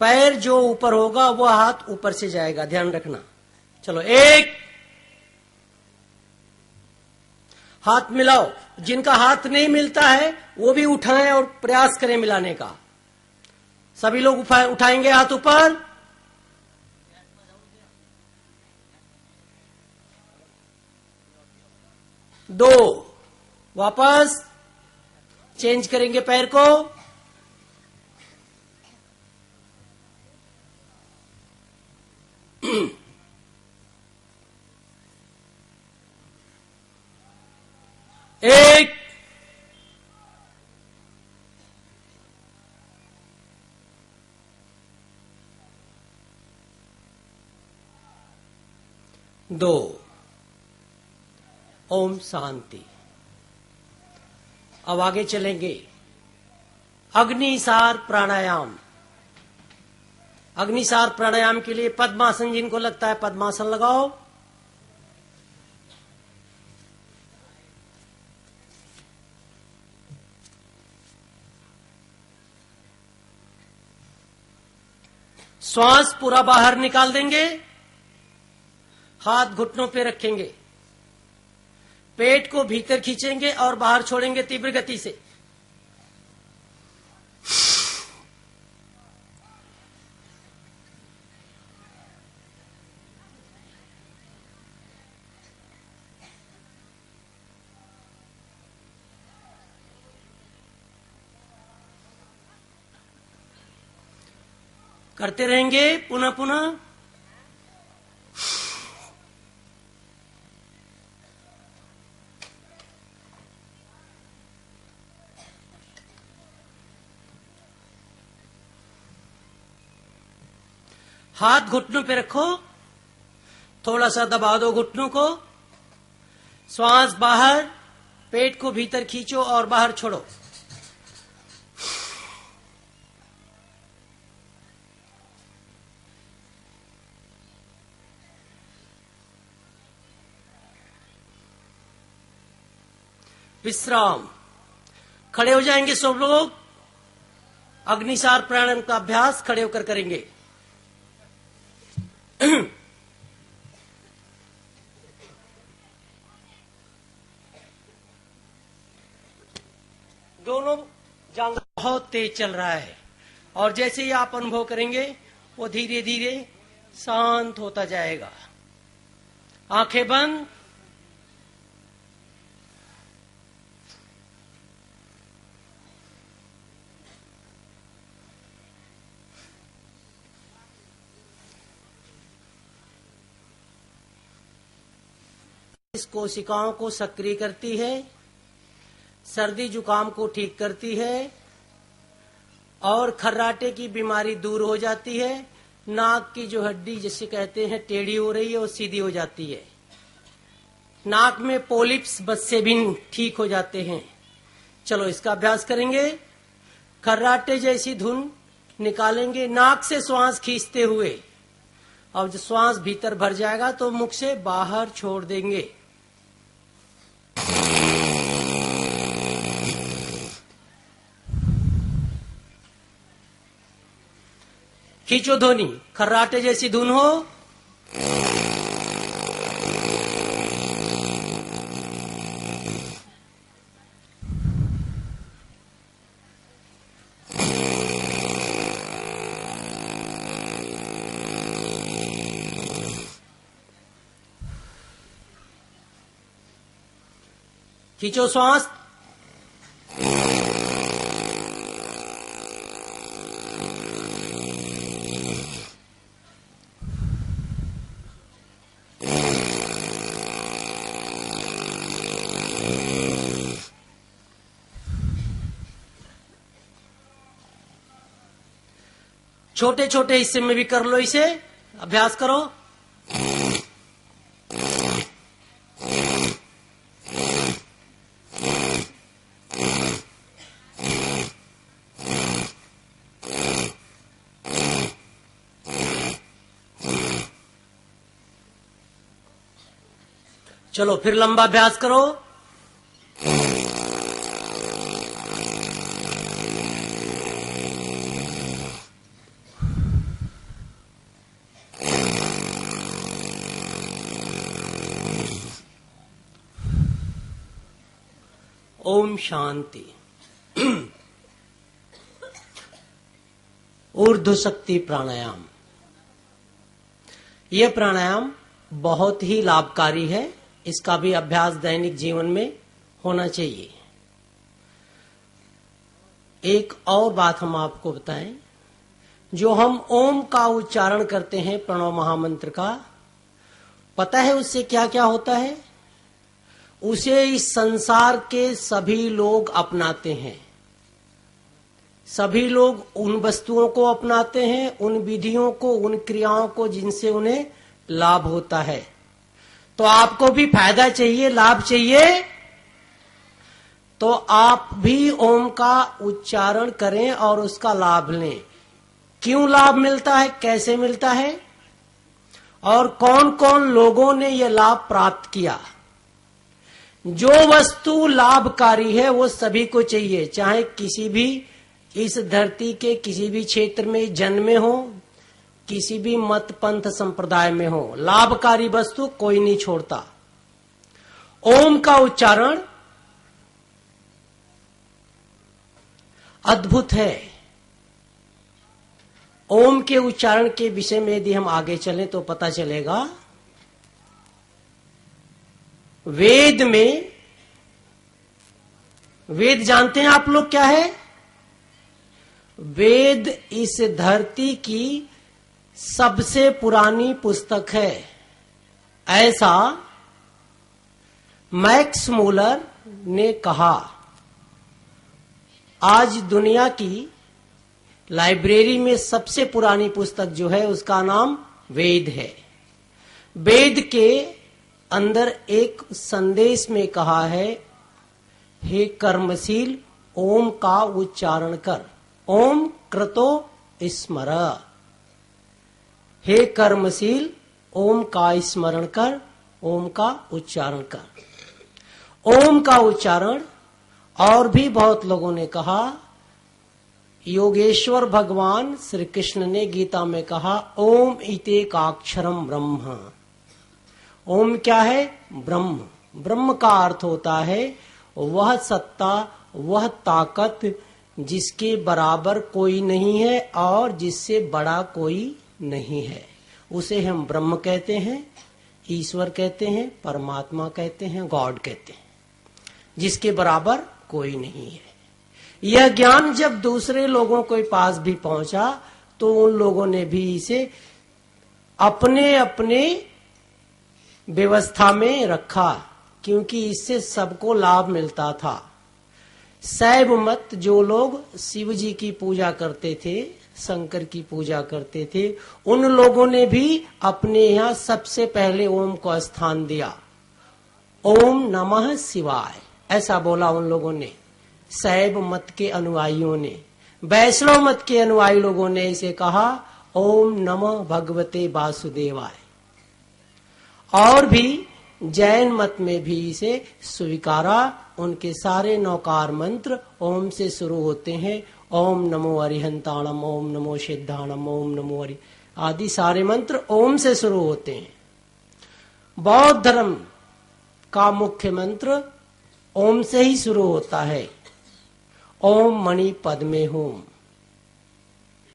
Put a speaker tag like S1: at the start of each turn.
S1: पैर जो ऊपर होगा वह हाथ ऊपर से जाएगा, ध्यान रखना। चलो, एक, हाथ मिलाओ। जिनका हाथ नहीं मिलता है वो भी उठाएं और प्रयास करें मिलाने का। सभी लोग उठाएंगे हाथ ऊपर। दो, वापस चेंज करेंगे पैर को। एक, दो। ओम शांति। अब आगे चलेंगे। अग्निसार प्राणायाम। अग्निसार प्राणायाम के लिए पद्मासन, जिनको लगता है पद्मासन लगाओ। श्वास पूरा बाहर निकाल देंगे, हाथ घुटनों पे रखेंगे, पेट को भीतर खींचेंगे और बाहर छोड़ेंगे तीव्र गति से। करते रहेंगे पुनः पुनः। हाथ घुटनों पे रखो, थोड़ा सा दबा दो घुटनों को। श्वास बाहर, पेट को भीतर खींचो और बाहर छोड़ो। विश्राम। खड़े हो जाएंगे सब लोग। अग्निसार प्राणायाम का अभ्यास खड़े होकर करेंगे। दोनों जांघ बहुत तेज चल रहा है और जैसे ही आप अनुभव करेंगे वो धीरे धीरे शांत होता जाएगा। आंखें बंद। इस कोशिकाओं को सक्रिय करती है, सर्दी जुकाम को ठीक करती है और खर्राटे की बीमारी दूर हो जाती है। नाक की जो हड्डी जिसे कहते हैं टेढ़ी हो रही है वो सीधी हो जाती है। नाक में पोलिप्स बस भी ठीक हो जाते हैं। चलो इसका अभ्यास करेंगे। खर्राटे जैसी धुन निकालेंगे नाक से श्वास खींचते हुए। अब जब श्वास भीतर भर जाएगा तो मुख से बाहर छोड़ देंगे। खींचो ध्वनि, खर्राटे जैसी धुन हो। खींचो श्वास। छोटे छोटे हिस्से में भी कर लो, इसे अभ्यास करो। चलो फिर लंबा अभ्यास करो। ओम शांति। ऊर्ध्व शक्ति प्राणायाम। यह प्राणायाम बहुत ही लाभकारी है। इसका भी अभ्यास दैनिक जीवन में होना चाहिए। एक और बात हम आपको बताएं, जो हम ओम का उच्चारण करते हैं प्रणव महामंत्र का, पता है उससे क्या क्या होता है? उसे इस संसार के सभी लोग अपनाते हैं। सभी लोग उन वस्तुओं को अपनाते हैं, उन विधियों को, उन क्रियाओं को जिनसे उन्हें लाभ होता है। तो आपको भी फायदा चाहिए, लाभ चाहिए, तो आप भी ओम का उच्चारण करें और उसका लाभ लें। क्यों लाभ मिलता है, कैसे मिलता है और कौन कौन लोगों ने यह लाभ प्राप्त किया? जो वस्तु लाभकारी है वो सभी को चाहिए, चाहे किसी भी इस धरती के किसी भी क्षेत्र में जन्मे हो, किसी भी मत पंथ संप्रदाय में हो, लाभकारी वस्तु कोई नहीं छोड़ता। ओम का उच्चारण अद्भुत है। ओम के उच्चारण के विषय में यदि हम आगे चलें तो पता चलेगा, वेद में, वेद जानते हैं आप लोग क्या है? वेद इस धरती की सबसे पुरानी पुस्तक है, ऐसा मैक्स मूलर ने कहा। आज दुनिया की लाइब्रेरी में सबसे पुरानी पुस्तक जो है उसका नाम वेद है। वेद के अंदर एक संदेश में कहा है, हे कर्मशील ओम का उच्चारण कर, ओम कृतो स्मर। हे कर्मशील ओम का स्मरण कर, ओम का उच्चारण कर। ओम का उच्चारण और भी बहुत लोगों ने कहा। योगेश्वर भगवान श्री कृष्ण ने गीता में कहा, ओम इतेकाक्षरम ब्रह्म। ओम क्या है? ब्रह्म। ब्रह्म का अर्थ होता है वह सत्ता, वह ताकत जिसके बराबर कोई नहीं है और जिससे बड़ा कोई नहीं है। उसे हम ब्रह्म कहते हैं, ईश्वर कहते हैं, परमात्मा कहते हैं, गॉड कहते हैं, जिसके बराबर कोई नहीं है। यह ज्ञान जब दूसरे लोगों के पास भी पहुंचा तो उन लोगों ने भी इसे अपने अपने व्यवस्था में रखा, क्योंकि इससे सबको लाभ मिलता था। शैव मत, जो लोग शिव जी की पूजा करते थे, शंकर की पूजा करते थे, उन लोगों ने भी अपने यहां सबसे पहले ओम को स्थान दिया। ओम नमः शिवाय ऐसा बोला उन लोगों ने, शैव मत के अनुयायियों ने। वैष्णव मत के अनुयायी लोगों ने इसे कहा, ओम नमः भगवते वासुदेवाय। और भी जैन मत में भी इसे स्वीकारा। उनके सारे नौकार मंत्र ओम से शुरू होते हैं। ओम नमो अरिहंताणम, ओम नमो सिद्धाणम, ओम नमो हरि आदि सारे मंत्र ओम से शुरू होते हैं। बौद्ध धर्म का मुख्य मंत्र ओम से ही शुरू होता है, ओम मणि पद्मे होम।